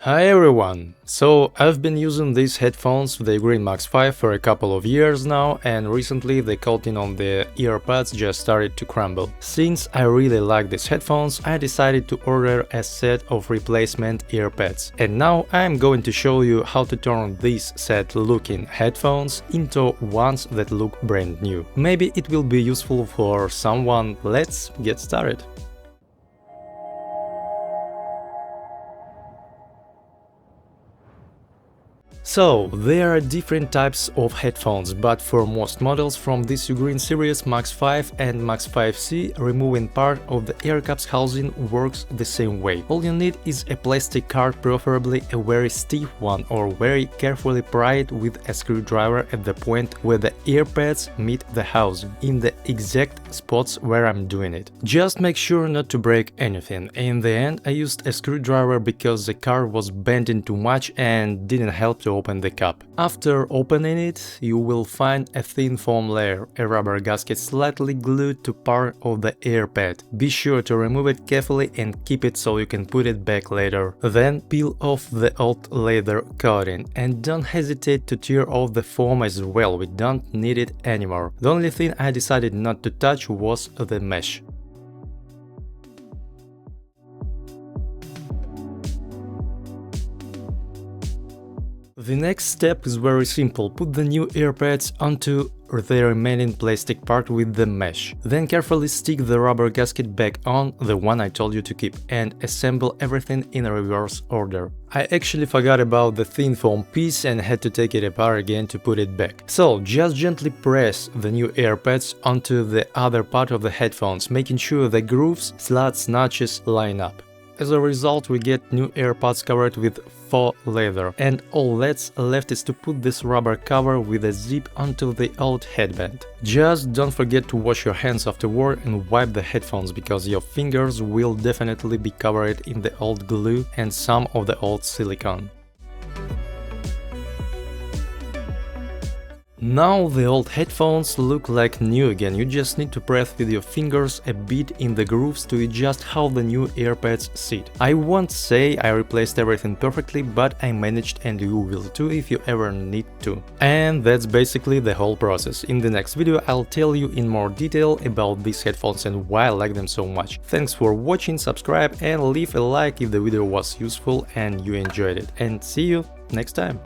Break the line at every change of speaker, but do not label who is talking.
Hi everyone! So I've been using these headphones, the UGREEN Max5, for a couple of years now, and recently the coating on the earpads just started to crumble. Since I really like these headphones, I decided to order a set of replacement earpads. And now I'm going to show you how to turn these set looking headphones into ones that look brand new. Maybe it will be useful for someone. Let's get started. So, there are different types of headphones, but for most models from this UGREEN series Max5 and Max5c, removing part of the ear caps housing works the same way. All you need is a plastic card, preferably a very stiff one, or very carefully pry it with a screwdriver at the point where the earpads meet the housing, in the exact spots where I'm doing it. Just make sure not to break anything. In the end, I used a screwdriver because the card was bending too much and didn't help to open the cap. After opening it, you will find a thin foam layer, a rubber gasket slightly glued to part of the earpad. Be sure to remove it carefully and keep it so you can put it back later. Then peel off the old leather coating, and don't hesitate to tear off the foam as well, we don't need it anymore. The only thing I decided not to touch was the mesh. The next step is very simple. Put the new earpads onto the remaining plastic part with the mesh. Then carefully stick the rubber gasket back on, the one I told you to keep, and assemble everything in reverse order. I actually forgot about the thin foam piece and had to take it apart again to put it back. So just gently press the new earpads onto the other part of the headphones, making sure the grooves, slots, notches line up. As a result, we get new earpods covered with faux leather, and all that's left is to put this rubber cover with a zip onto the old headband. Just don't forget to wash your hands afterward and wipe the headphones, because your fingers will definitely be covered in the old glue and some of the old silicone. Now the old headphones look like new again, you just need to press with your fingers a bit in the grooves to adjust how the new earpads sit. I won't say I replaced everything perfectly, but I managed, and you will too if you ever need to. And that's basically the whole process. In the next video I'll tell you in more detail about these headphones and why I like them so much. Thanks for watching, subscribe and leave a like if the video was useful and you enjoyed it. And see you next time!